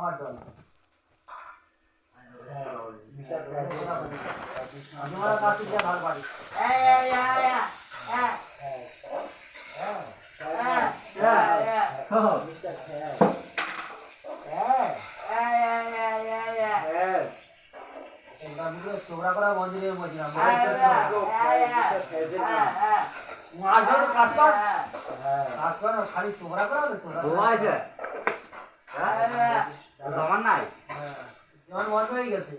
আমার দল তোমার কাছে গিয়ে ভালো পারি চোরা করা মন্দিরে বলছিলাম খালি চোরা করা জমান নাই জমান বন্ধ হয়ে গেছে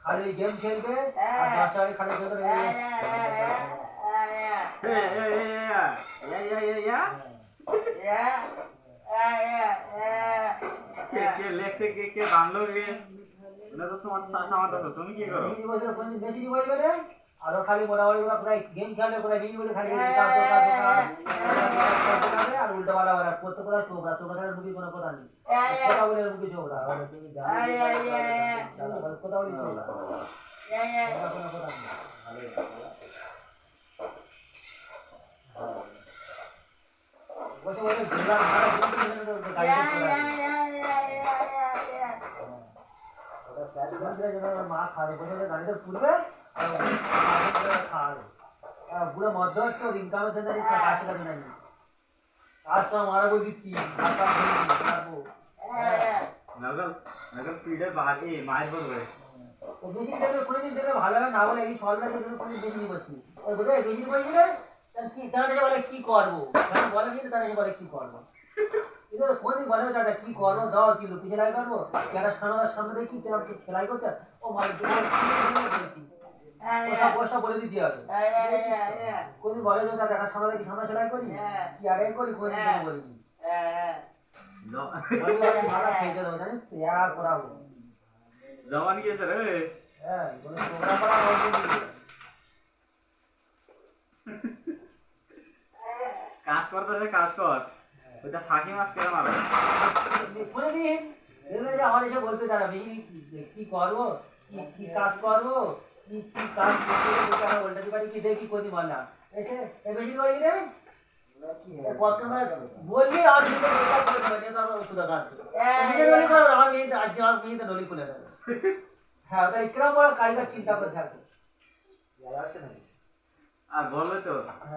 খালি গেম খেলবে খালি কে বাংলো রে তোমার তুমি কি করো আরো খালি মোটামুটি প্রায় গেম খেলে প্রায় বিজি বলে খালি আর উল্টো পাল্টা বলা করতে কোথা চোখরা চোখরা ঢুকি কোনো কথা নেই কথা বলে ঢুকি চোখরা তুমি জানো কথা বলি চোখরা কোনো কথা নেই বসে বসে ঘোরা মা খাবে বসে গাড়িতে পুরবে পুরো মধ্য হচ্ছে ওর ইনকামের জন্য কাজটা দেবে না কাজ তো মারা বই দিচ্ছি বেশি দেবে কোনোদিন দেবে ভালো হবে না বলে এই সরকার কোনো বেশি করছি ওই বোঝায় বেশি বই দিলে কি তারা বলে কি করবো বলে কিন্তু তারা বলে কি করবো কোনদিন বলে দাদা কি করবো দাও কি লুকি সেলাই করবো যারা সামনে সামনে দেখি সেলাই করছে ও মালিক পয়সা বলে দিতে হবে কোনদিন বলে দাদা দেখা সামনে দেখি সামনে সেলাই করি কি আগে করি কোনদিন বলিনি মারা খেয়ে দেবো জানিস আর করাবো জমান গিয়েছে রে হ্যাঁ তোমরা করা কাজ করতেছে কাজ কর ওইটা ফাঁকি মাছ কেন মারো কোনদিন আমার এসে বলতে যারা কি করবো কি কাজ করবো কি কাজ করতে উল্টাতে পারি কি দেখি কোনদিন বল না এসে বেশি করি রে প্রথমে বললি আর ওষুধ খাচ্ছি আমার মেয়েতে আজকে আমার মেয়েতে নলি খুলে দেবে হ্যাঁ ওটা ইকরাম বড় কারিগর চিন্তা করে থাকবে আর বলবে তো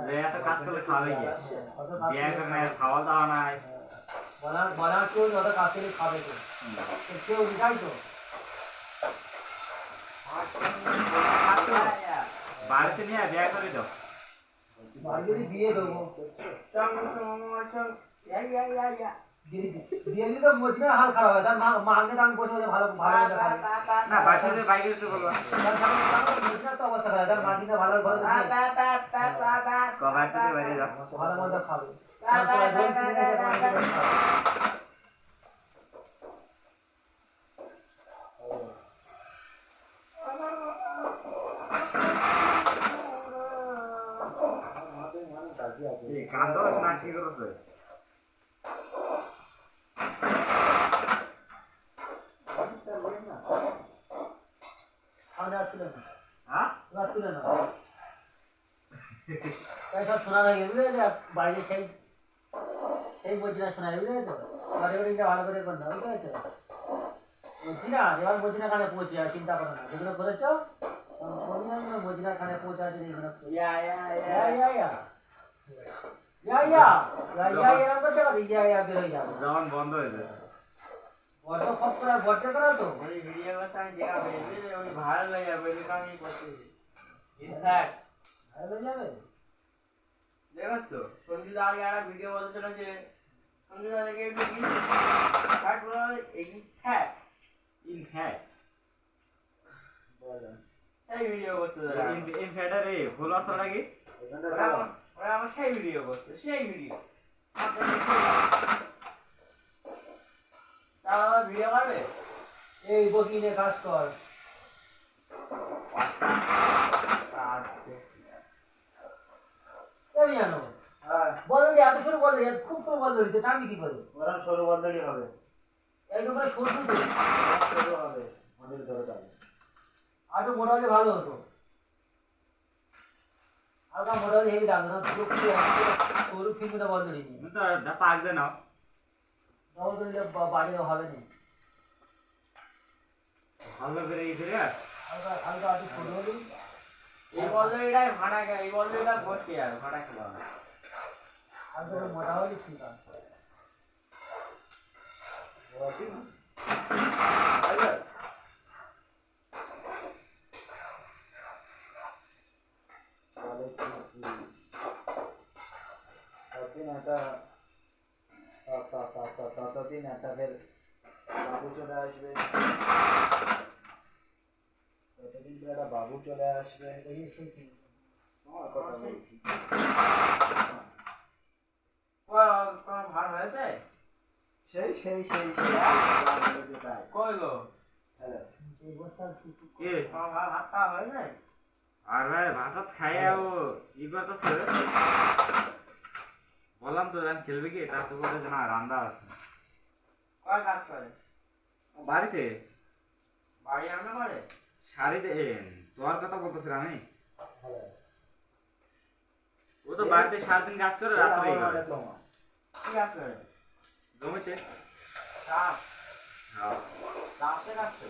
যে এত কাজ করলে খাবে গিয়ে বিয়ে করে নাই খাওয়া দাওয়া নাই বলা কেউ যত কাজ করলে খাবে কেউ দিঘাই তো বাড়িতে নিয়ে বিয়ে করে দাও বাড়ি দিয়ে দেবো দিয়ে দিলে মজনা হাল খারাপ হয় তার মাকে আমি বসে বসে ভালো ভালো না বাচ্চাদের বাইকে একটু বলবো তো অবস্থা খারাপ তার মাকে ভালো ঘরে কবার থেকে বাইরে যাও ভালো মন্দ খাবে কান্দো না কি করছে সব শোনা হয়ে গেছে বুঝলে বাইরে সেই মজিনা শোনা বুঝলে তো ভালো করে করতে বুঝতে পেরেছো বলছি না এবার মজিনা খানে পৌঁছে আর চিন্তা করো না যেগুলো করেছো মজিনা খানে পৌঁছা এরকম করতে পারি বেরোয় যাবে যেমন বন্ধ হয়েছে বড্ড সব করা বড্ড করা তো ওই ভিডিও কথা আমি দেখা পেয়েছি ওই ভাইরাল হয়ে যাবে ওই কারণে করতেছি ইনফ্যাক্ট ভালো যাবে দেখছ তো সঞ্জু আগে একটা ভিডিও বলছিল যে সঞ্জু দাকে একটু কাট বলা ইনফ্যাক্ট এই ভিডিও করতে ইনফ্যাক্টারে ভুল অর্থটা কি ওরা আমার সেই ভিডিও করছে সেই ভিডিও তাহলে ভিডিও করবে এই বকিনে কাজ কর জানো বল এত সরু বল খুব সরু বল ধরিতে টানবি কি করে ওরা সরু বদলই হবে একদম পুরো সরু সরু হবে আমাদের ধরে যাবে আরো মোটা হলে ভালো হতো হালকা মোটামুটি হেভি রাখো না, পুরো পুরো সরু ফিল্মটা বন্ধ নেই, তুমি তো পাক দে নাও ডবল করলে বাড়িও হবে না, ভালো করে ইধরে হালকা হালকা আছে ছোট হলেই এই বলদরিটাই ভাড়া গেল, এই বলদরিটা বসে আর ভাড়া খেলা হবে। হালকা একটু মোটা হলেই ঠিক আছে। ততদিন একটা ততদিন একটা ফের বাবু চলে আসবে, ততদিন তো একটা বাবু চলে আসবে। আমার কথা বলছি। তোমার ভাড়া হয়েছে? সেই কই গো? হ্যালো, এই বস্তা কে তোমার ভাত খাওয়া হয়েছে? আর ভাই ভাত খাইয়া ও ই করতেছে বললাম তো জান খেলবে কি তার তো বলে যে না রান্না আছে কয় কাজ করে? বাড়িতে বাড়ি রান্না করে? শাড়িতে তোমার কথা বলতেছি আমি ও তো বাড়িতে সারাদিন কাজ করে রাত্রে করে তোমার কি কাজ করে? জমিতে চাষ? হ্যাঁ চাষে রাখছে?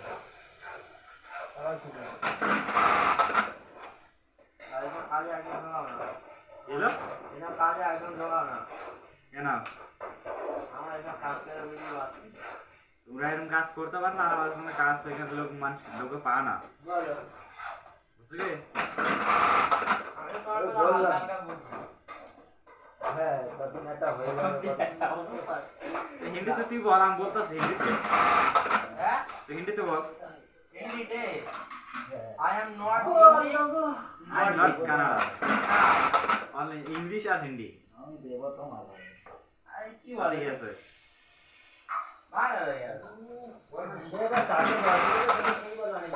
এইসব কাজে একদম জোগাও না, এলো এইসব কাজে একদম জোগাও না। কেন আমরা এইসব কাজ করে বুঝতে পারছি। তোমরা এরকম কাজ করতে পারো না আমার সঙ্গে কাজ এখানে লোক মানুষ লোকে পায় না বলো। বুঝলি আমি তোমার কথা বললাম। হালকা হালকা বুঝছি। হ্যাঁ, ততদিন একটা হয়ে গেল। হিন্দিতে তুই বল আমি বলতেছি হিন্দিতে হ্যাঁ? তুই হিন্দিতে বল হিন্দিতে? হ্যাঁ। I am not Hindi. I am not Canada only English আর হিন্দি আমি দেব তোমার। আরে কি বলে বলে? গেছে ভালো হয়ে গেল। সেটা চাটে বাড়ি সেই বলা নেই।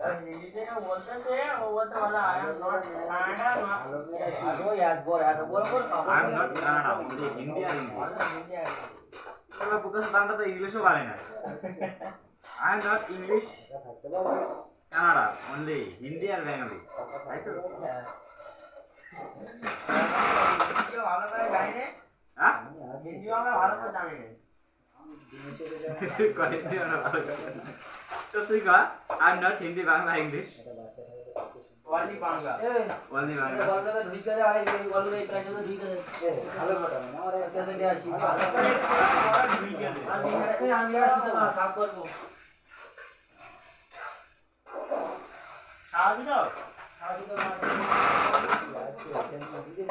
আর হিন্দিতে না বলতেছে, ও বলতে বলে I am not Canada, not আরো একবার এত বড় বড় I am not Canada only Hindi আর ইংলিশ Hindi আর তোমরা বুকের দামটা তো ইংলিশও পারে না আই এম নট ইংলিশ এটা থাকতে পারবে? কানাডা অনলি হিন্দি আর বাঙালি তাই তো হিন্দিও ভালো করে জানি না, হ্যাঁ আমি আছি। হিন্দিও আমরা ভালো করে জানি না। আমি জিনিসের এটা কয়েক দিন না ভালো তো তুই কর I am not Hindi Bangla English একটা বাচ্চা থাকে তো কত সুন্দর। ওয়ালি বাংলা। এই অনলি বাংলা বলটা ঢুকে যায় আর এই বলটা এই প্রাইস তো ঢুকে যায়। এ, ভালো কথা না, আমার একটা কেন দিয়ে আসি ভালো করে ওরা ঢুকে গেছে। আমি আর শুধু কাজ করব। সাহায্য দাও। সাথে তো আছে, এখানে দিদি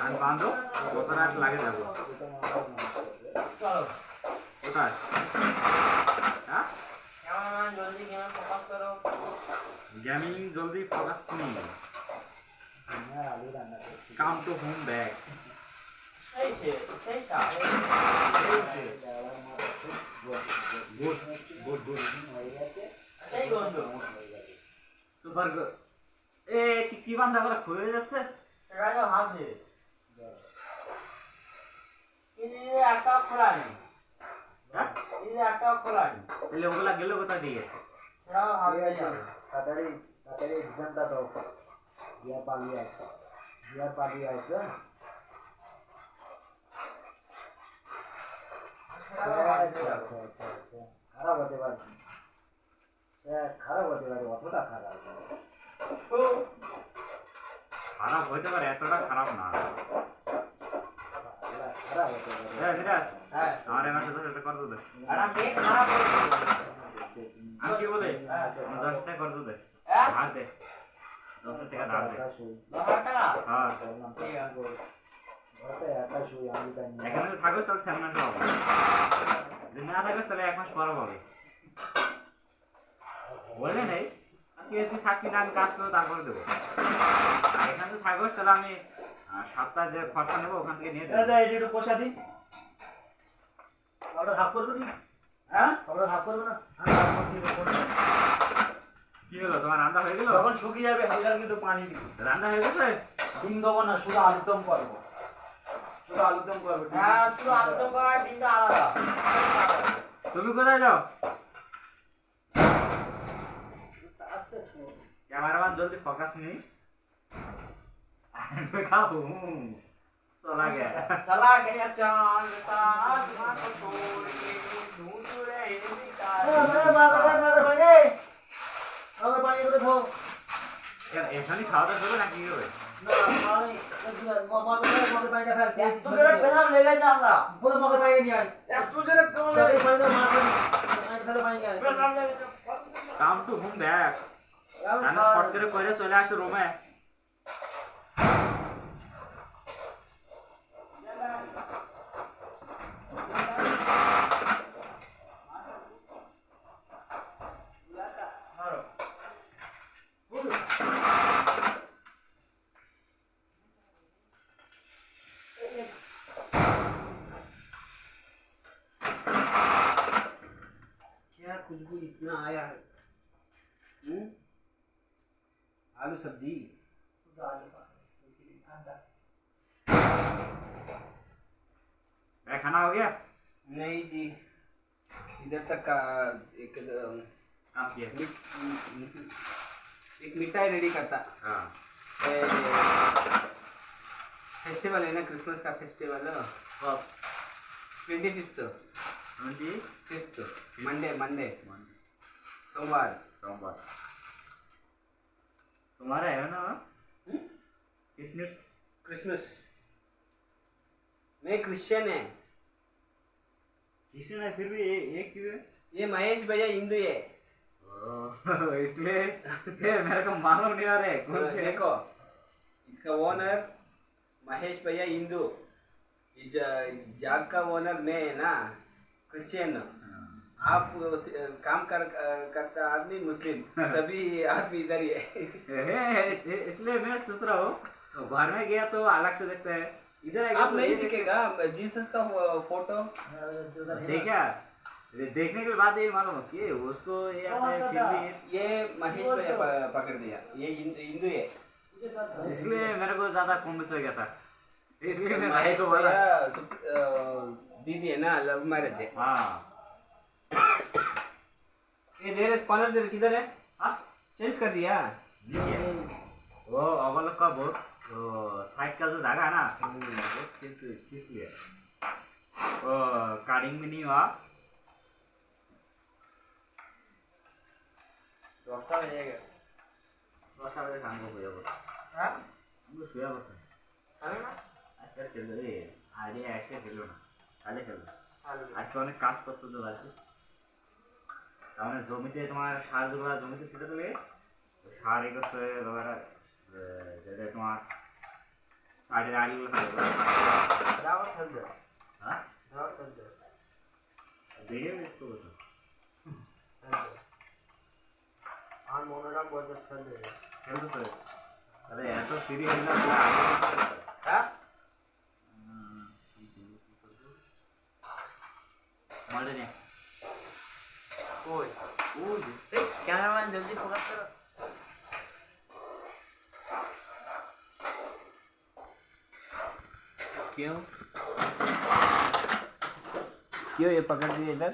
আমি বান্ধব কত রাত লাগে যাবো এটা আমার মনে করবে। চলো কোথায় হ্যাঁ ক্যামেরাম্যান জলদি গেমে ফোকাস করো। গেমিং জলদি ফোকাস নি হ্যাঁ, আলু রান্না করছি। কাম টু হোম ব্যাক সেই সাপ। দেওয়ার মতো খুব গুড গুড গুড হয়ে গেছে। সেই গন্ধ। হয়ে গেছে। সুপার গুড এ কি বান্ধা করে খুলে যাচ্ছে সেটা তো ভাবছে। যাও। কিন্তু একটা খোলা নেই। হ্যাঁ কিন্তু একটা খোলা নেই। তাহলে ওগুলা গেল কোথা দিয়ে সেটাও ভাবতে যাবে। তাড়াতাড়ি তাড়াতাড়ি এক্সামটা দাও। বিয়ার পালিয়ে আসছে। বিয়ার পালিয়ে আসছে। খারাপ হতে পারে, খারাপ হতে পারে, অতটা খারাপ খারাপ হইতে পারে এতটা খারাপ না খারাপ হতে পারে। হ্যাঁ সিরাজ হ্যাঁ। আমার এমার সাথে এটা কর দে একটা মেয়ে খারাপ হয়েছে। আমি কি বলে হ্যাঁ। 10 টাকা কর দে হ্যাঁ? ধার দে 10 টাকা ধার দে 10,000 টাকা? হ্যাঁ ঠিক আছে। ঘরে একা শুই, আমি তাই নিয়ে এখানে যদি থাকো তাহলে সামনে পাবো যদি না থাকিস তাহলে 1 মাস পরে পাবে বলে নেই তুই তুই থাকবি না আমি কাজ করবো তারপরে দেবো আর এখানে তো থাকোস তাহলে আমি সপ্তাহে যে খরচা নেবো ওখান থেকে নিয়ে দেবো একটু পোষা দিন। ওটা ভাগ করবে না? হ্যাঁ, ওটা ভাগ করবে না? আমি ভাগ করতে দেবো। কি হলো তোমার রান্না হয়ে গেল যখন শুকিয়ে যাবে হালকা কিন্তু পানি দিবি। রান্না হয়ে গেছে ডিম দেবো না, শুধু আলুদম করবো। শুধু আলুদম করবো। হ্যাঁ, শুধু আলুদম করার ডিমটা আলাদা। তুমি কোথায় যাও ক্যামেরাম্যান জলদি ফোকাস নেই खाऊ चला गया चला गया चांद का आसमां को छोड़ के ढूंढ रहे सितारे পানি করে খাও এখানে খাওয়া দাওয়া করবে নাকি হবে না পানি মগের পানিটা ফেল এত জোরে পেলাম লেগেছে আমরা পুরো মগের পানি নিয়ে আয় এত জোরে পেলাম পানি দাও পানি নিয়ে আয় লেগেছে কাম টু হোম ব্যাক আমি ফট করে কইরে চলে আসো রুমে क्या खुशबू इतना आया है आलू सब्जी खाना हो गया नहीं जी इधर तक का एक काम किया एक मिठाई रेडी करता हाँ फेस्टिवल है ना क्रिसमस का फेस्टिवल 25th मंडे सोमवार सोमवार तुम्हारा है ना किसने क्रिसमस मैं क्रिश्चियन है किसी ने फिर भी एक क्यों है ये महेश भैया हिंदू है इसलिए मेरे को मालूम नहीं आ रहा है कौन से देखो इसका ओनर महेश भैया हिंदू जाग का ओनर मैं है ना क्रिश्चियन आप काम करता आदमी मुस्लिम तभी आदमी इधर ही है इसलिए मैं सोच रहा हूँ तो घर में गया तो अलग से देखते हैं इधर आप नहीं दिखेगा जीसस का फोटो देखा देखने के बाद ये मालूम कि उसको ये अपने फिर भी ये महेश भैया पकड़ दिया ये हिंदू है इसलिए मेरे को ज्यादा कॉन्फिडेंस हो गया था इसलिए मैं भाई महेश को बोला भैया दीदी है ना लव मैरिज है हाँ ये मेरे स्पॉनर किधर है हाँ चेंज कर दिया नहीं है वो अवलक का बहुत वो साइड का जो धागा है ना बहुत खींच लिया वो काटिंग भी नहीं हुआ 10টা বেজে গেছে 10টা बजे शाम को सोया बस হ্যাঁ हमको सोया बस জানো না आज क्या खेल रहे आइडिया ऐसे खेलो ना কালে খেলো ভালো আজকে অনেক কাজ করছো তো আছে তার মানে জমিতে তোমার সার দুবার জমিতে ছিটাতে লাগে সার এগোচ্ছে তোমার যেটা তোমার সাইডের আড়িগুলো থাকে দাও খেলবে হ্যাঁ দাও খেলবে দেখে একটু কথা আর মনোরাম বজার খেলবে খেলতেছে তাহলে এত ফ্রি হয়ে না হ্যাঁ মনে নেই ওই ওই ক্যামেরাম্যান জলদি ফোকাস করো क्यों ये पकड़ दिए इधर